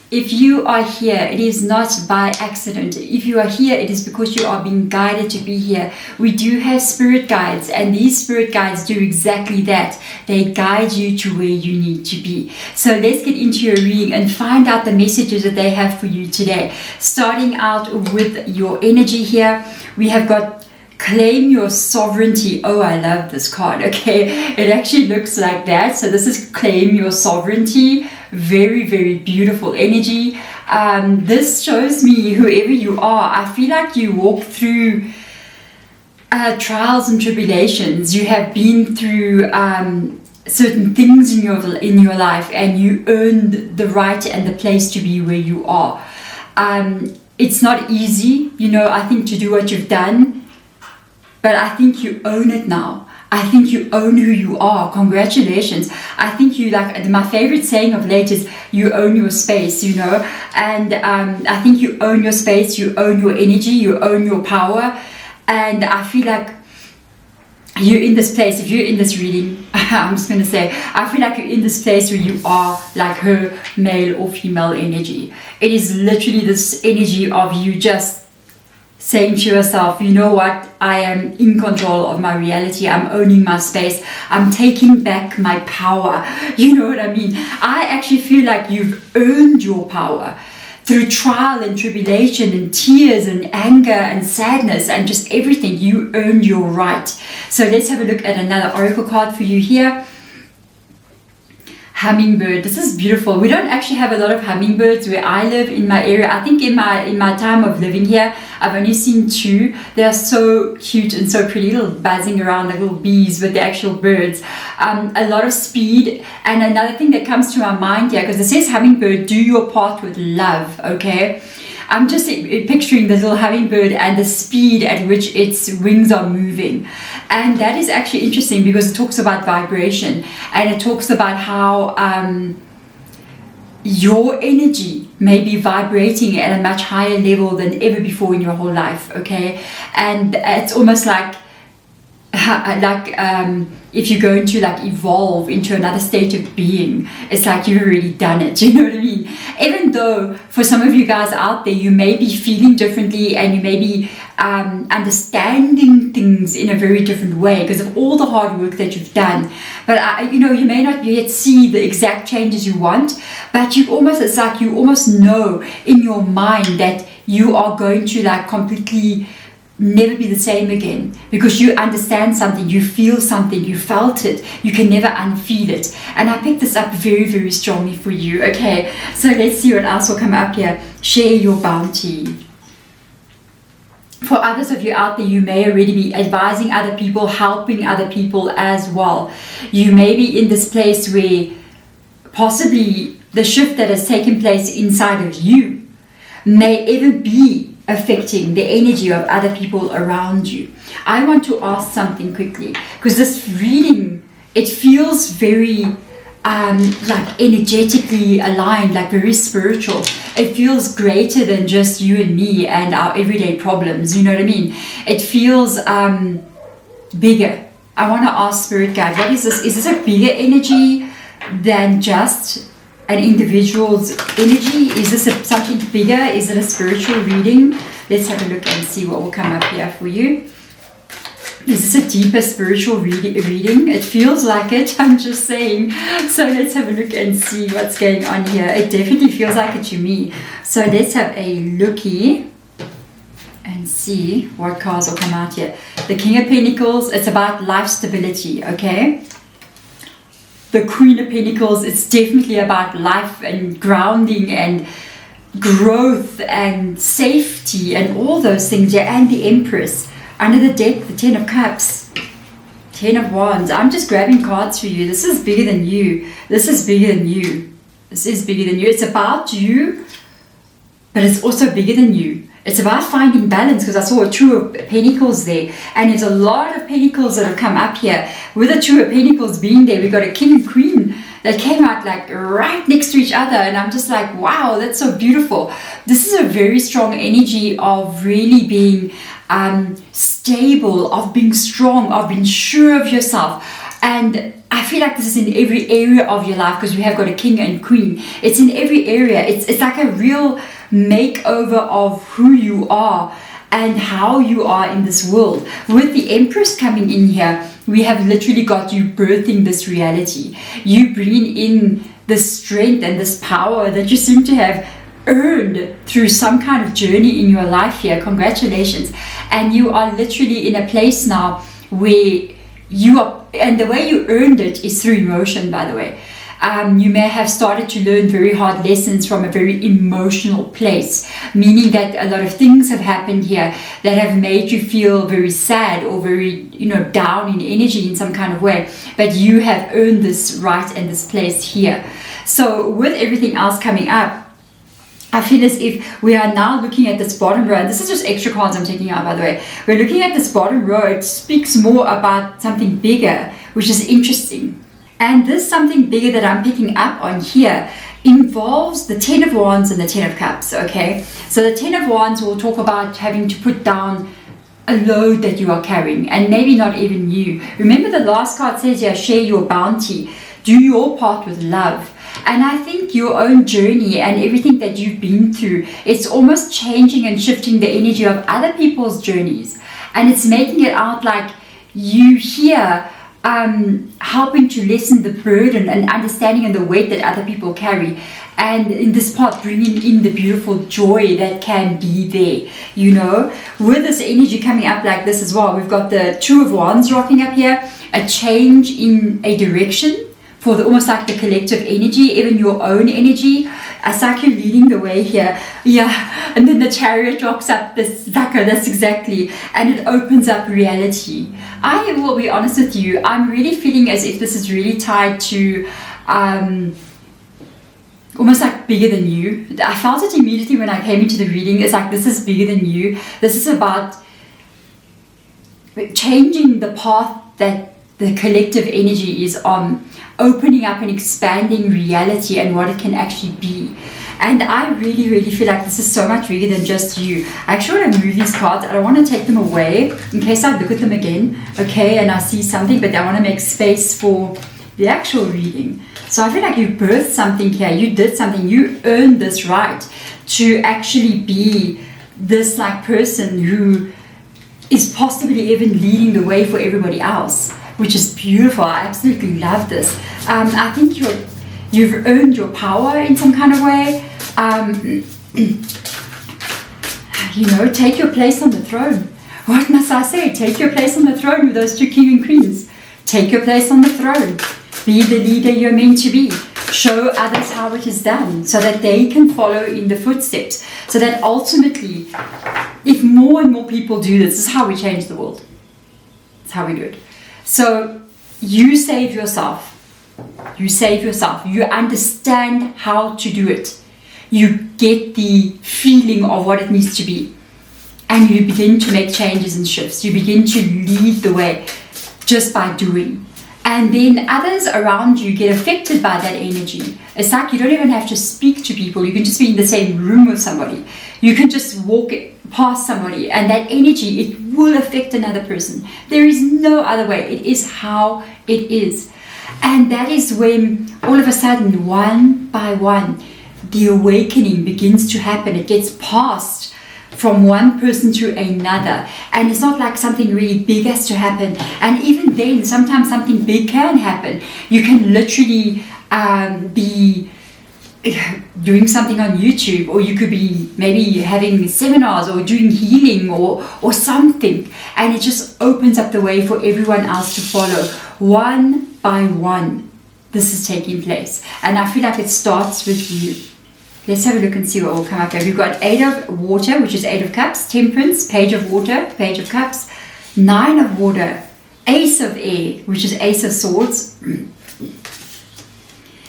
If you are here, it is not by accident. If you are here, it is because you are being guided to be here. We do have spirit guides, and these spirit guides do exactly that. They guide you to where you need to be. So let's get into your reading and find out the messages that they have for you today. Starting out with your energy here, we have got claim your sovereignty. Oh, I love this card. Okay, it actually looks like that. So this is claim your sovereignty. Very, very beautiful energy. This shows me, whoever you are, I feel like you walk through trials and tribulations. You have been through certain things in your life, and you earned the right and the place to be where you are. It's not easy, I think, to do what you've done. But I think you own it now. I think you own who you are. Congratulations. I think you, like, my favorite saying of late is you own your space, and I think you own your space, you own your energy, you own your power. And I feel like you're in this place. If you're in this reading, I'm just going to say, I feel like you're in this place where you are like her male or female energy. It is literally this energy of you just saying to yourself, you know what, I am in control of my reality. I'm owning my space. I'm taking back my power. You know what I mean? I actually feel like you've earned your power through trial and tribulation and tears and anger and sadness and just everything. You earned your right. So let's have a look at another oracle card for you here. Hummingbird. This is beautiful. We don't actually have a lot of hummingbirds where I live in my area. I think in my time of living here, I've only seen 2. They are so cute and so pretty, little buzzing around like little bees with the actual birds. A lot of speed. And another thing that comes to my mind here, because it says hummingbird, do your part with love. Okay, I'm just picturing this little hummingbird and the speed at which its wings are moving. And that is actually interesting because it talks about vibration, and it talks about how your energy may be vibrating at a much higher level than ever before in your whole life. Okay, and it's almost like if you're going to evolve into another state of being, it's like you've already done it. You know what I mean? Even though for some of you guys out there, you may be feeling differently and you may be understanding things in a very different way because of all the hard work that you've done. But you may not yet see the exact changes you want, but it's like you almost know in your mind that you are going to completely never be the same again, because you understand something, you feel something, you felt it, you can never unfeel it. And I picked this up very, very strongly for you. Okay, so let's see what else will come up here. Share your bounty. For others of you out there, you may already be advising other people, helping other people as well. You may be in this place where possibly the shift that has taken place inside of you may even be affecting the energy of other people around you. I want to ask something quickly, because this reading, it feels very energetically aligned, very spiritual. It feels greater than just you and me and our everyday problems. You know what I mean? It feels bigger. I want to ask Spirit Guide, what is this? Is this a bigger energy than just an individual's energy? Is this something bigger? Is it a spiritual reading? Let's have a look and see what will come up here for you. Is this a deeper spiritual reading? It feels like it, I'm just saying. So let's have a look and see what's going on here. It definitely feels like it to me. So let's have a looky and see what cards will come out here. The King of Pentacles, it's about life stability, okay? The Queen of Pentacles, it's definitely about life and grounding and growth and safety and all those things. Yeah, and the Empress. Under the deck, the 10 of Cups, 10 of Wands. I'm just grabbing cards for you. This is bigger than you. This is bigger than you. This is bigger than you. It's about you, but it's also bigger than you. It's about finding balance, because I saw a Two of Pentacles there, and there's a lot of Pentacles that have come up here. With the Two of Pentacles being there, we got a King and Queen that came out right next to each other, and I'm just like, wow, that's so beautiful. This is a very strong energy of really being stable, of being strong, of being sure of yourself. And I feel like this is in every area of your life, because we have got a king and queen. It's in every area. It's like a real makeover of who you are and how you are in this world. With the Empress coming in here, we have literally got you birthing this reality. You bringing in this strength and this power that you seem to have earned through some kind of journey in your life here. Congratulations. And you are literally in a place now where you are, and the way you earned it is through emotion, by the way. You may have started to learn very hard lessons from a very emotional place, meaning that a lot of things have happened here that have made you feel very sad or very, down in energy in some kind of way. But you have earned this right and this place here. So with everything else coming up, I feel as if we are now looking at this bottom row, and this is just extra cards I'm taking out, by the way. We're looking at this bottom row. It speaks more about something bigger, which is interesting. And this something bigger that I'm picking up on here involves the 10 of Wands and the 10 of Cups, okay? So the 10 of Wands will talk about having to put down a load that you are carrying, and maybe not even you. Remember the last card says here, share your bounty. Do your part with love. And I think your own journey and everything that you've been through, it's almost changing and shifting the energy of other people's journeys. And it's making it out like you here helping to lessen the burden and understanding and the weight that other people carry. And in this part, bringing in the beautiful joy that can be there, with this energy coming up like this as well. We've got the 2 of Wands rocking up here, a change in a direction for almost like the collective energy, even your own energy. It's like you're leading the way here. Yeah, and then the Chariot rocks up this, that's exactly, and it opens up reality. I will be honest with you, I'm really feeling as if this is really tied to almost like bigger than you. I felt it immediately when I came into the reading. It's like, this is bigger than you. This is about changing the path that the collective energy is on, opening up and expanding reality and what it can actually be. And I really, really feel like this is so much bigger than just you. I actually want to move these cards. I don't want to take them away in case I look at them again, okay, and I see something, but I want to make space for the actual reading. So I feel like you birthed something here. You did something. You earned this right to actually be this like person who is possibly even leading the way for everybody else, which is beautiful. I absolutely love this. I think you've earned your power in some kind of way. Take your place on the throne. What must I say? Take your place on the throne with those 2 king and queens. Take your place on the throne. Be the leader you're meant to be. Show others how it is done so that they can follow in the footsteps. So that ultimately, if more and more people do this is how we change the world. That's how we do it. So you save yourself. You save yourself. You understand how to do it. You get the feeling of what it needs to be. And you begin to make changes and shifts. You begin to lead the way just by doing. And then others around you get affected by that energy. It's like you don't even have to speak to people. You can just be in the same room with somebody. You can just walk past somebody, and that energy, it will affect another person. There is no other way. It is how it is. And that is when all of a sudden, one by one, the awakening begins to happen. It gets passed from one person to another, and it's not like something really big has to happen. And even then, sometimes something big can happen. You can literally be doing something on YouTube, or you could be maybe having seminars or doing healing or something, and it just opens up the way for everyone else to follow. One by one, this is taking place, and I feel like it starts with you. Let's have a look and see what will come up here. We've got 8 of Water, which is 8 of Cups, Temperance, Page of Water, Page of Cups, 9 of Water, Ace of Air, which is Ace of Swords,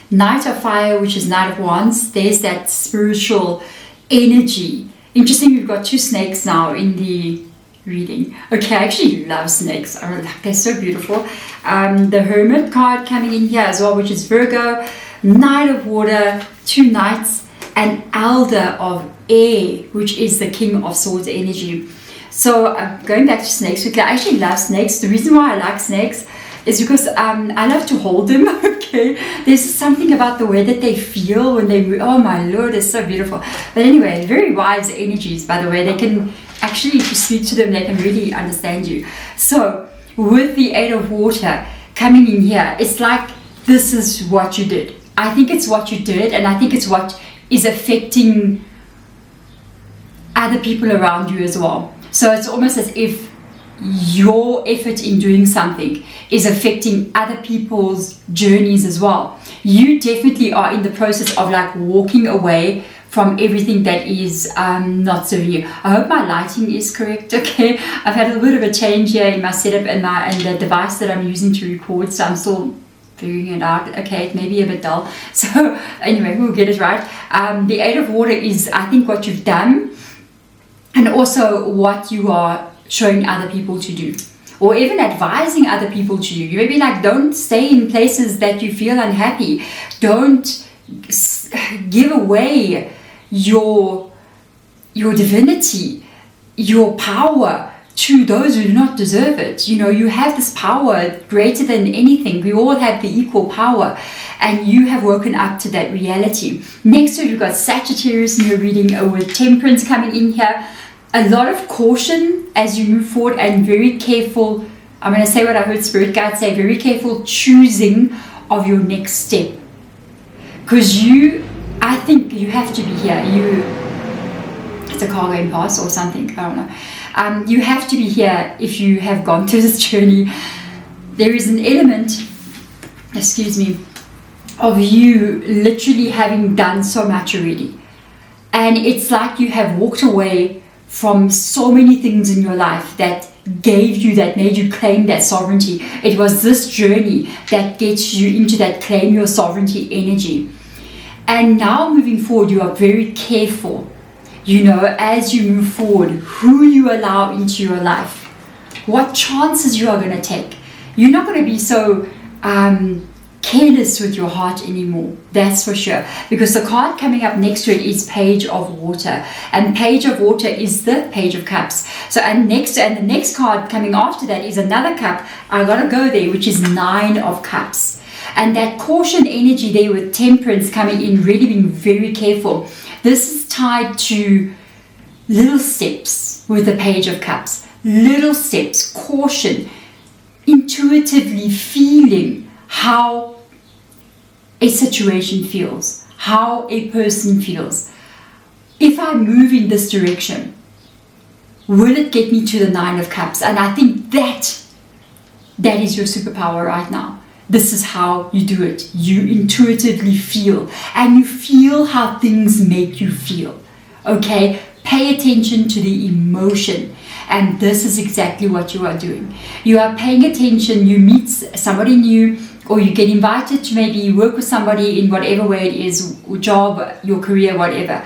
Knight of Fire, which is Knight of Wands. There's that spiritual energy. Interesting, we've got 2 snakes now in the reading. Okay, I actually love snakes. They're so beautiful. The Hermit card coming in here as well, which is Virgo, Knight of Water, 2 Knights, and Elder of Air, which is the King of Swords energy. So going back to snakes quickly, I actually love snakes. The reason why I like snakes is because I love to hold them. Okay, there's something about the way that they feel when they move. Oh my lord, it's so beautiful. But anyway, very wise energies, by the way. They can actually, if you speak to them, they can really understand you. So with the 8 of water coming in here, it's like this is what you did. I think it's what you did, and I think it's what is affecting other people around you as well. So it's almost as if your effort in doing something is affecting other people's journeys as well. You definitely are in the process of like walking away from everything that is not serving you. I hope my lighting is correct. Okay, I've had a bit of a change here in my setup and the device that I'm using to record, so I'm still figuring it out. Okay, it may be a bit dull. So anyway, we'll get it right. The 8 of water is, I think, what you've done, and also what you are showing other people to do, or even advising other people to do. You may be like, don't stay in places that you feel unhappy. Don't give away your divinity, your power to those who do not deserve it. You know, you have this power greater than anything. We all have the equal power, and you have woken up to that reality. Next to it, you've got Sagittarius in your reading with Temperance coming in here. A lot of caution as you move forward, and very careful. I'm going to say what I heard Spirit Guide say, very careful choosing of your next step. Because I think you have to be here. It's a car going past or something, I don't know. You have to be here if you have gone through this journey. There is an element, excuse me, of you literally having done so much already. And it's like you have walked away from so many things in your life that gave you, that made you claim that sovereignty. It was this journey that gets you into that claim your sovereignty energy. And now moving forward, you are very careful, you know, as you move forward, who you allow into your life, what chances you are going to take. You're not going to be so careless with your heart anymore, that's for sure, because the card coming up next to it is Page of Water, and Page of Water is the Page of Cups. So and the next card coming after that is another cup. I gotta go there, which is 9 of Cups, and that caution energy there with Temperance coming in, really being very careful. This is tied to little steps with the Page of Cups, little steps, caution, intuitively feeling how a situation feels, how a person feels. If I move in this direction, will it get me to the 9 of Cups? And I think that is your superpower right now. This is how you do it. You intuitively feel, and you feel how things make you feel. Okay? Pay attention to the emotion. And this is exactly what you are doing. You are paying attention. You meet somebody new, or you get invited to maybe work with somebody in whatever way it is, job, your career, whatever.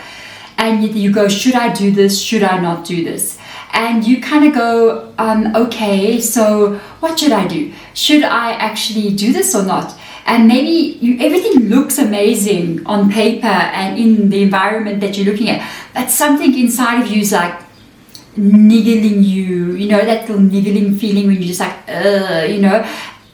And you go, should I do this? Should I not do this? And you kind of go, okay, so what should I do? Should I actually do this or not? And maybe everything looks amazing on paper and in the environment that you're looking at, but something inside of you is like niggling you, you know, that little niggling feeling when you're just like, you know.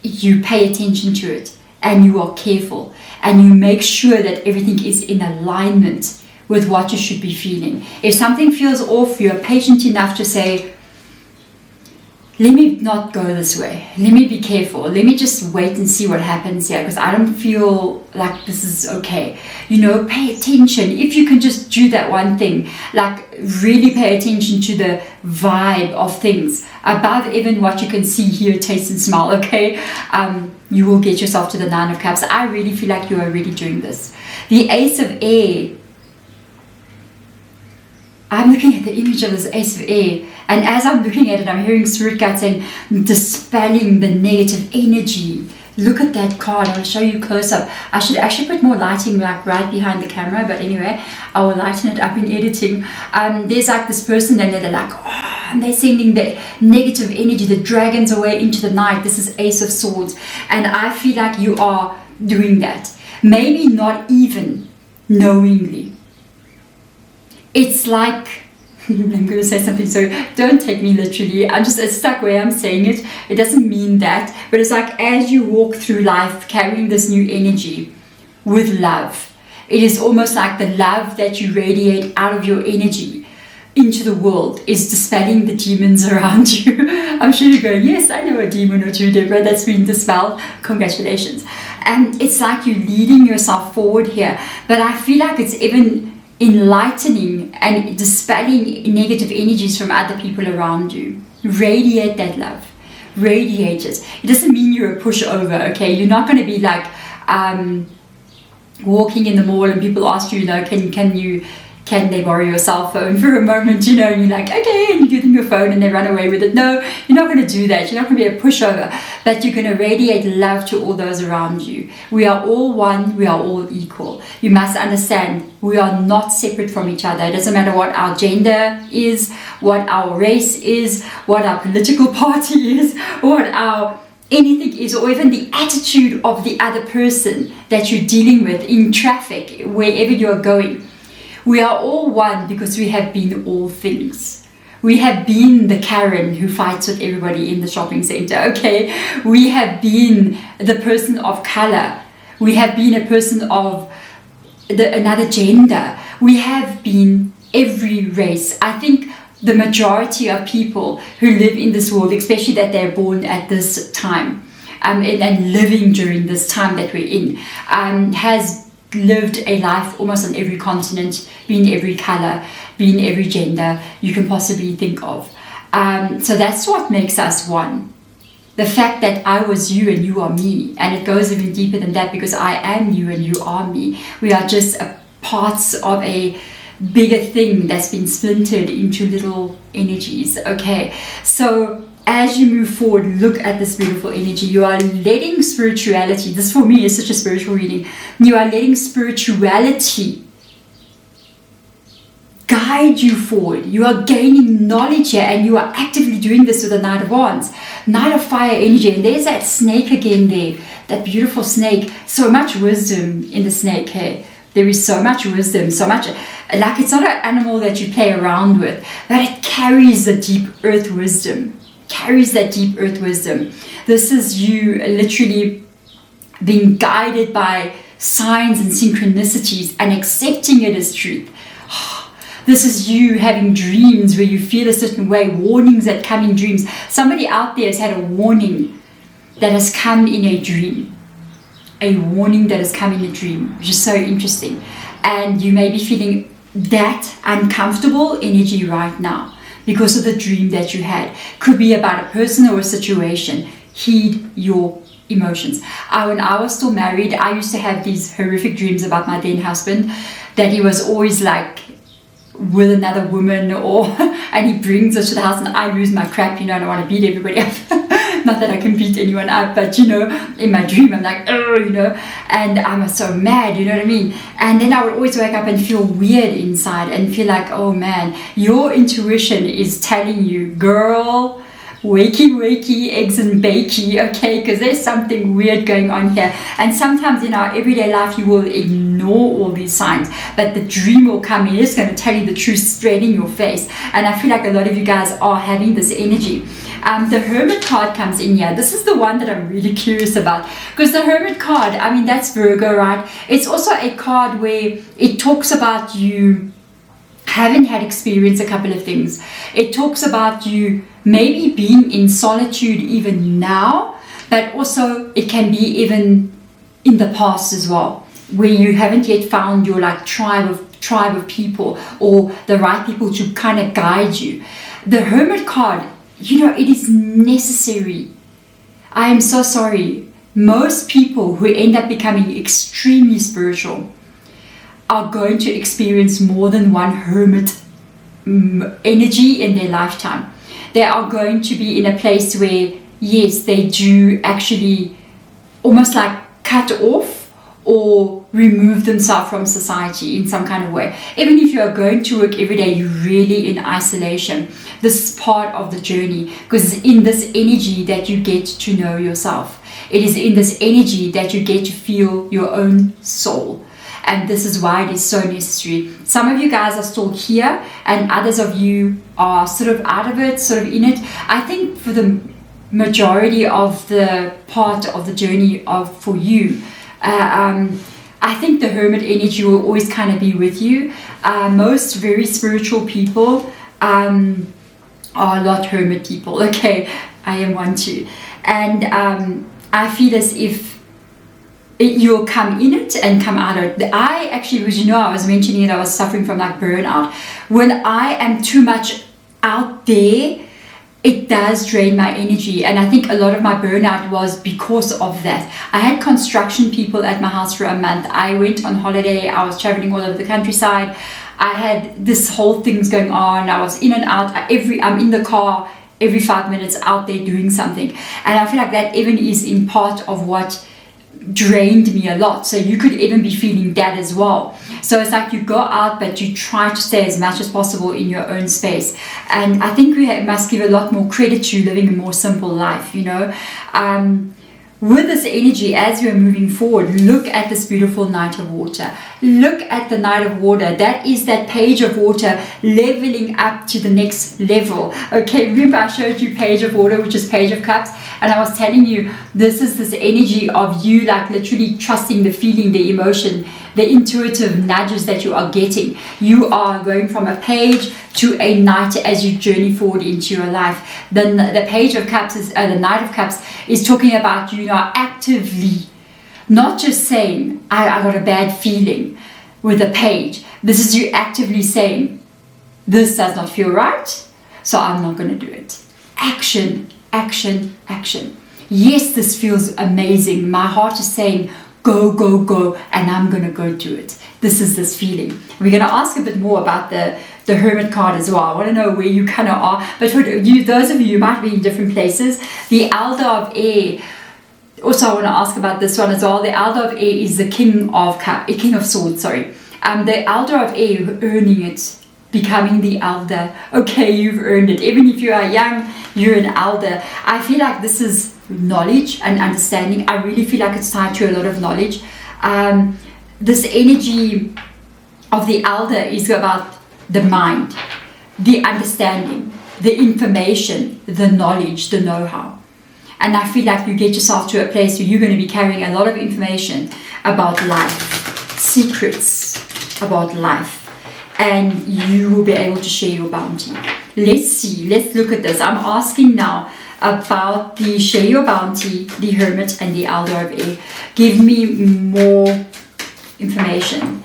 You pay attention to it, and you are careful, and you make sure that everything is in alignment with what you should be feeling. If something feels off, you're patient enough to say, let me not go this way. Let me be careful. Let me just wait and see what happens here, because I don't feel like this is okay. You know, pay attention. If you can just do that one thing, like really pay attention to the vibe of things above even what you can see, hear, taste and smell, okay? You will get yourself to the 9 of Cups. I really feel like you are really doing this. The Ace of Air. I'm looking at the image of this Ace of Air, and as I'm looking at it, I'm hearing Spirit Guide saying, dispelling the negative energy. Look at that card. I'll show you close up. I should actually put more lighting like right behind the camera, but anyway, I will lighten it up in editing. There's like this person, and they're like, oh, and they're sending the negative energy, the dragons away into the night. This is Ace of Swords, and I feel like you are doing that. Maybe not even knowingly. It's like, I'm going to say something, so don't take me literally. It's like where I'm saying it. It doesn't mean that, but it's like as you walk through life carrying this new energy with love, it is almost like the love that you radiate out of your energy into the world is dispelling the demons around you. I'm sure you're going, yes, I know a demon or two, Deborah, that's been dispelled. Congratulations. And it's like you're leading yourself forward here. But I feel like it's even enlightening and dispelling negative energies from other people around you. Radiate that love. Radiate it. It doesn't mean you're a pushover, okay? You're not going to be like walking in the mall and people ask you, can they borrow your cell phone for a moment, and you're like, okay, and you give them your phone and they run away with it. No, you're not going to do that. You're not going to be a pushover, but you're going to radiate love to all those around you. We are all one. We are all equal. You must understand, we are not separate from each other. It doesn't matter what our gender is, what our race is, what our political party is, what our anything is, or even the attitude of the other person that you're dealing with in traffic, wherever you're going. We are all one because we have been all things. We have been the Karen who fights with everybody in the shopping center, okay? We have been the person of color. We have been a person of another gender. We have been every race. I think the majority of people who live in this world, especially that they're born at this time and living during this time that we're in, has lived a life almost on every continent, been every color, been every gender you can possibly think of. So that's what makes us one. The fact that I was you and you are me, and it goes even deeper than that because I am you and you are me. We are just parts of a bigger thing that's been splintered into little energies, okay? So as you move forward, look at this beautiful energy. You are letting spirituality, this for me is such a spiritual reading, you are letting spirituality guide you forward. You are gaining knowledge here, and you are actively doing this with the Knight of Wands. Knight of Fire energy, and there's that snake again there, that beautiful snake. So much wisdom in the snake here. There is so much wisdom, so much, like it's not an animal that you play around with, but it carries the deep earth wisdom. Carries that deep earth wisdom. This is you literally being guided by signs and synchronicities and accepting it as truth. This is you having dreams where you feel a certain way, warnings that come in dreams. Somebody out there has had a warning that has come in a dream. A warning that has come in a dream, which is so interesting. And you may be feeling that uncomfortable energy right now because of the dream that you had. Could be about a person or a situation. Heed your emotions. When I was still married, I used to have these horrific dreams about my then husband, that he was always like with another woman, and he brings us to the house and I lose my crap, and I want to beat everybody up. Not that I can beat anyone up, but in my dream I'm like, and I'm so mad, you know what I mean? And then I would always wake up and feel weird inside and feel like, oh man, your intuition is telling you, girl, wakey, eggs and bakey, okay? Because there's something weird going on here. And sometimes in our everyday life, you will ignore all these signs, but the dream will come in. It's going to tell you the truth straight in your face. And I feel like a lot of you guys are having this energy. The Hermit card comes in here. This is the one that I'm really curious about, because the Hermit card, that's Virgo, right? It's also a card where it talks about you haven't had experience a couple of things. It talks about you maybe being in solitude even now, but also it can be even in the past as well, where you haven't yet found your tribe of people or the right people to kind of guide you. The Hermit card, it is necessary. I am so sorry. Most people who end up becoming extremely spiritual are going to experience more than one hermit energy in their lifetime. They are going to be in a place where, yes, they do actually almost like cut off or remove themselves from society in some kind of way. Even if you are going to work every day, you're really in isolation. This is part of the journey, because it's in this energy that you get to know yourself. It is in this energy that you get to feel your own soul. and this is why it is so necessary. Some of you guys are still here, and others of you are sort of out of it, sort of in it. I think for the majority of the part of the journey for you, I think the hermit energy will always kind of be with you. Most very spiritual people are a lot hermit people. Okay, I am one too. And I feel as if you'll come in it and come out of it. I actually, because I was mentioning it, I was suffering from like burnout. When I am too much out there, it does drain my energy, and I think a lot of my burnout was because of that. I had construction people at my house for a month. I went on holiday, I was traveling all over the countryside. I had this whole things going on. I was in and out. I'm in the car every 5 minutes out there doing something, and I feel like that even is in part of what drained me a lot. So you could even be feeling that as well. So it's like you go out, but you try to stay as much as possible in your own space. And I think we must give a lot more credit to living a more simple life, with this energy. As you're moving forward, look at this beautiful Knight of Water. Look at the Knight of Water. That is that Page of Water leveling up to the next level. Okay, remember I showed you Page of Water, which is Page of Cups, and I was telling you this is this energy of you like literally trusting the feeling, the emotion, the intuitive nudges that you are getting. You are going from a page to a knight as you journey forward into your life. Then the Page of Cups is the Knight of Cups is talking about you now actively, not just saying I got a bad feeling with a page. This is you actively saying this does not feel right, so I'm not going to do it. Action, action, action. Yes, this feels amazing. My heart is saying go, go, go, and I'm going to go do it. This is this feeling. We're going to ask a bit more about the Hermit card as well. I want to know where you kind of are. But for you, those of you who might be in different places, the Elder of Air. Also, I want to ask about this one as well. The Elder of Air is the King of Swords, sorry. The Elder of Air, earning it, becoming the Elder. Okay, you've earned it. Even if you are young, you're an Elder. I feel like this is knowledge and understanding. I really feel like it's tied to a lot of knowledge. This energy of the Elder is about the mind, the understanding, the information, the knowledge, the know-how. And I feel like you get yourself to a place where you're going to be carrying a lot of information about life, secrets about life, and you will be able to share your bounty. Let's see, let's look at this. I'm asking now about the share your bounty, the Hermit, and the Elder of Air. Give me more information.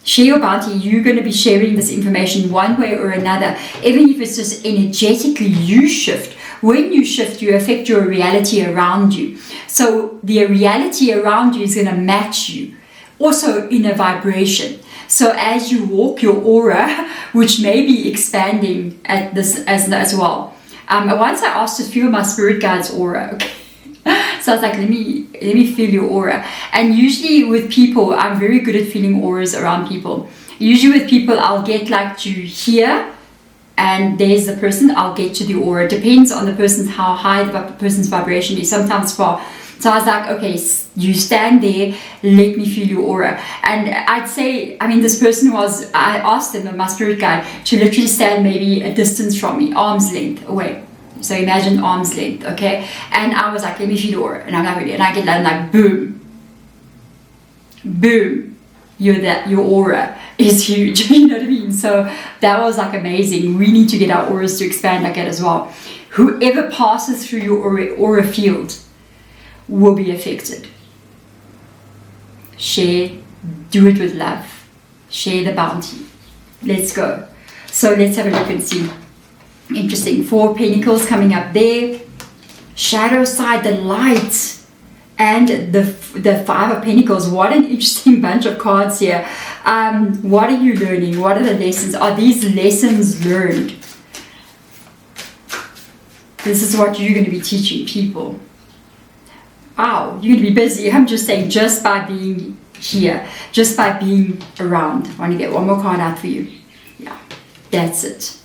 Share your bounty. You're going to be sharing this information one way or another, even if it's just energetically you shift. When you shift, you affect your reality around you. So the reality around you is going to match you, also in a vibration. So as you walk, your aura, which may be expanding at this as well. Once I asked a few of my spirit guides' aura. Okay. So I was like, let me feel your aura. And usually with people, I'm very good at feeling auras around people. Usually with people, I'll get like to here, and there's the person, I'll get to the aura. It depends on the person's, how high the person's vibration is, sometimes far. So I was like, okay, you stand there, let me feel your aura. And I'd say, this person was, I asked them, my spirit guide, to literally stand maybe a distance from me, arm's length away. So imagine arm's length, okay? And I was like, let me feel your aura. And I'm like, really? And I get like, boom. Boom. Your aura is huge. You know what I mean? So that was like amazing. We need to get our auras to expand like that as well. Whoever passes through your aura field will be affected. Share, do it with love. Share the bounty. Let's go. So let's have a look and see. Interesting. 4 Pentacles coming up there. Shadow side, the light. And the 5 of Pentacles. What an interesting bunch of cards here. What are you learning? What are the lessons? Are these lessons learned? This is what you're going to be teaching people. Wow, you're going to be busy. I'm just saying, just by being here, just by being around. I want to get one more card out for you. Yeah, that's it.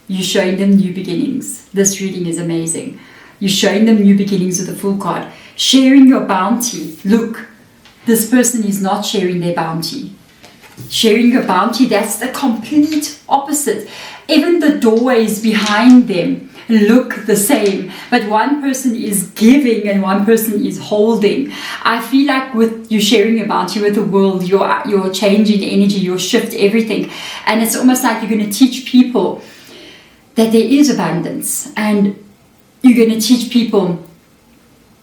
You're showing them new beginnings. This reading is amazing. You're showing them new beginnings with the Fool card. Sharing your bounty. Look, this person is not sharing their bounty. Sharing your bounty, that's the complete opposite. Even the doorways behind them look the same, but one person is giving and one person is holding. I feel like with you sharing your bounty with the world, you're changing energy, you'll shift everything. And it's almost like you're going to teach people that there is abundance, and you're going to teach people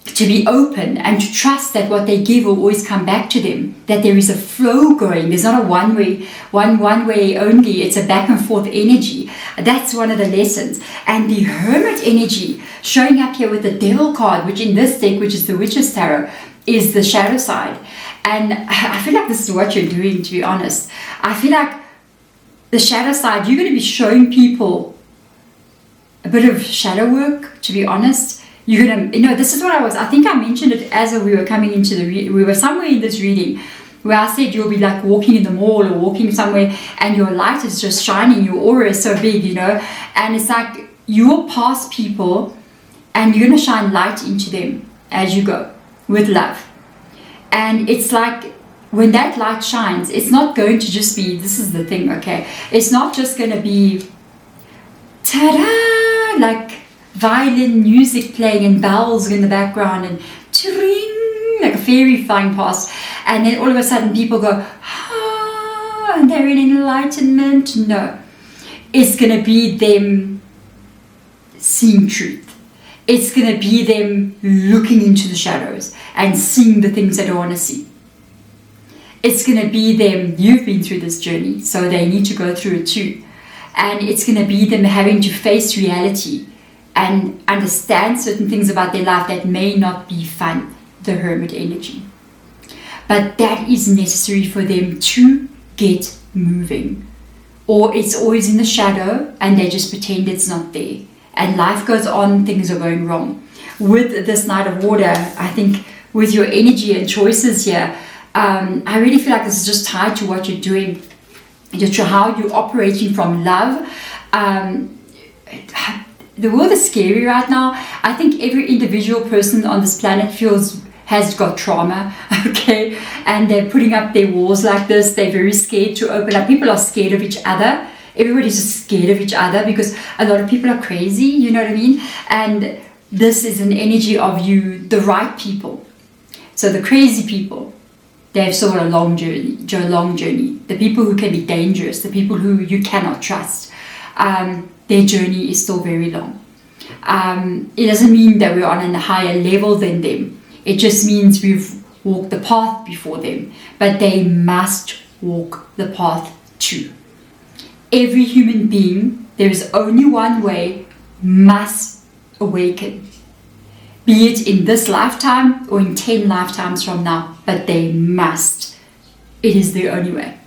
to be open and to trust that what they give will always come back to them, that there is a flow going. There's not a one way only, it's a back and forth energy. That's one of the lessons. And the hermit energy showing up here with the devil card, which in this deck, which is the Witch's Tarot, is the shadow side. And I feel like this is what you're doing, to be honest. I feel like the shadow side, you're going to be showing people a bit of shadow work, to be honest. You're gonna, this is what I think I mentioned it as we were coming into we were somewhere in this reading where I said you'll be like walking in the mall or walking somewhere and your light is just shining, your aura is so big, and it's like you'll pass people and you're gonna shine light into them as you go with love. And it's like when that light shines, it's not going to just be, this is the thing, okay, it's not just gonna be ta-da, like violin music playing and bells in the background and tring, like a fairy flying past, and then all of a sudden people go ah, and they're in enlightenment. No, it's going to be them seeing truth. It's going to be them looking into the shadows and seeing the things they don't want to see. It's going to be them, you've been through this journey, so they need to go through it too. And it's going to be them having to face reality and understand certain things about their life that may not be fun, the hermit energy. But that is necessary for them to get moving. Or it's always in the shadow and they just pretend it's not there. And life goes on, things are going wrong. With this Knight of Water, I think with your energy and choices here, I really feel like this is just tied to what you're doing, just to how you're operating from love. The world is scary right now. I think every individual person on this planet has got trauma, okay? And they're putting up their walls like this. They're very scared to open up. People are scared of each other. Everybody's just scared of each other because a lot of people are crazy, you know what I mean? And this is an energy of you, the right people. So the crazy people, they've still got a long journey. The people who can be dangerous, the people who you cannot trust, their journey is still very long. It doesn't mean that we're on a higher level than them. It just means we've walked the path before them. But they must walk the path too. Every human being, there is only one way, must awaken. Be it in this lifetime or in 10 lifetimes from now. But they must. It is the only way.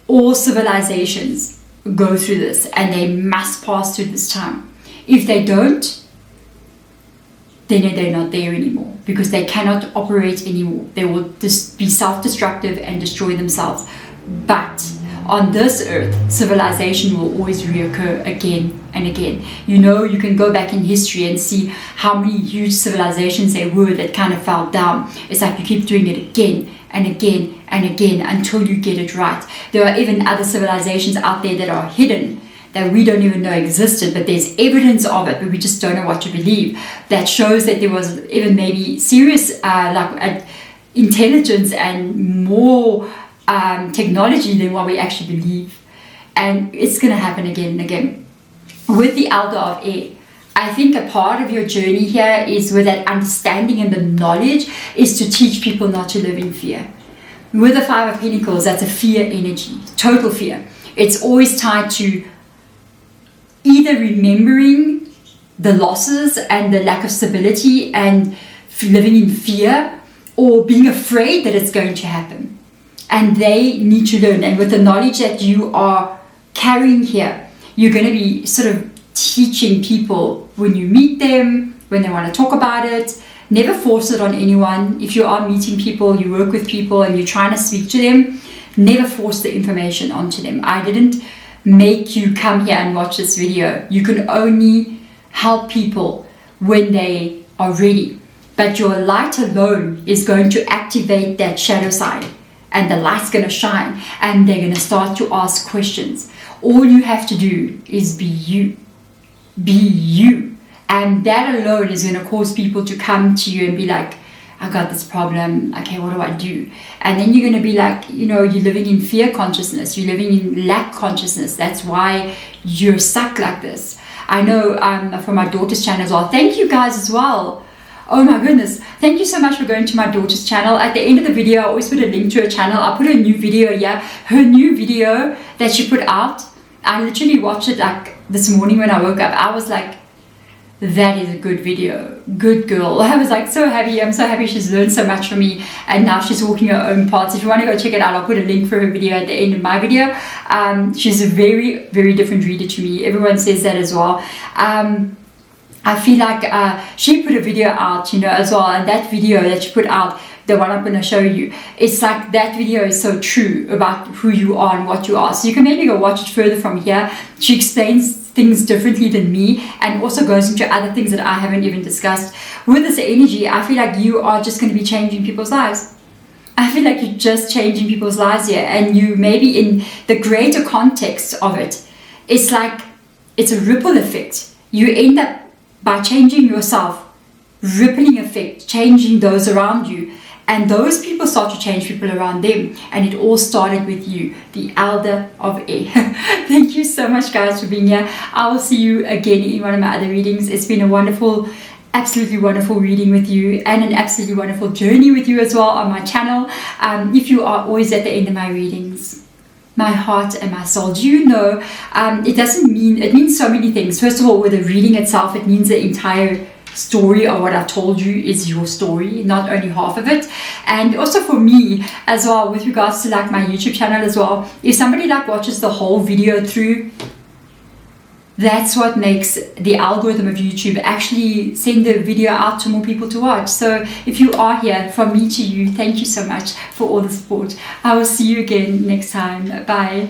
All civilizations go through this and they must pass through this time. If they don't, then they're not there anymore because they cannot operate anymore. They will just be self-destructive and destroy themselves. But on this earth, civilization will always reoccur again and again. You can go back in history and see how many huge civilizations there were that kind of fell down. It's like you keep doing it again and again and again until you get it right. There are even other civilizations out there that are hidden that we don't even know existed, but there's evidence of it, but we just don't know what to believe. That shows that there was even maybe serious intelligence and more technology than what we actually believe. And it's going to happen again and again. With the Elder of Air, I think a part of your journey here is with that understanding and the knowledge is to teach people not to live in fear. With the Five of Pentacles, that's a fear energy, total fear. It's always tied to either remembering the losses and the lack of stability and living in fear, or being afraid that it's going to happen. And they need to learn. And with the knowledge that you are carrying here, you're going to be sort of teaching people when you meet them, when they want to talk about it. Never force it on anyone. If you are meeting people, you work with people and you're trying to speak to them, never force the information onto them. I didn't make you come here and watch this video. You can only help people when they are ready. but your light alone is going to activate that shadow side, and the light's going to shine, and they're going to start to ask questions. All you have to do is be you. Be you. And that alone is going to cause people to come to you and be like, I got this problem, okay, what do I do? And then you're going to be like, you know, you're living in fear consciousness, you're living in lack consciousness. That's why you're stuck like this. I know from my daughter's channel as well. Thank you guys as well. Oh my goodness, thank you so much for going to my daughter's channel. At the end of the video, I always put a link to her channel. I'll put a new video here. Her new video that she put out, I literally watched it like this morning when I woke up. I was like, that is a good video, good girl. I was like so happy. I'm so happy she's learned so much from me, and now she's walking her own paths. If you want to go check it out, I'll put a link for her video at the end of my video. She's a very, very different reader to me. Everyone says that as well. I feel like she put a video out, you know, as well, and that video that she put out, the one I'm going to show you, it's like that video is so true about who you are and what you are. So you can maybe go watch it further from here. She explains things differently than me, and also goes into other things that I haven't even discussed. With this energy, I feel like you are just going to be changing people's lives. I feel like you're just changing people's lives here, and you maybe in the greater context of it, it's like it's a ripple effect. You end up by changing yourself, rippling effect, changing those around you, and those people start to change people around them, and it all started with you, the elder of air. Thank you so much guys for being here. I will see you again in one of my other readings. It's been a wonderful, absolutely wonderful reading with you, and an absolutely wonderful journey with you as well on my channel. If you are always at the end of my readings, my heart and my soul, do you know, it means so many things. First of all, with the reading itself, it means the entire story of what I told you is your story, not only half of it. And also for me as well, with regards to like my YouTube channel as well, if somebody like watches the whole video through, that's what makes the algorithm of YouTube actually send the video out to more people to watch. So if you are here, from me to you, thank you so much for all the support. I will see you again next time. Bye.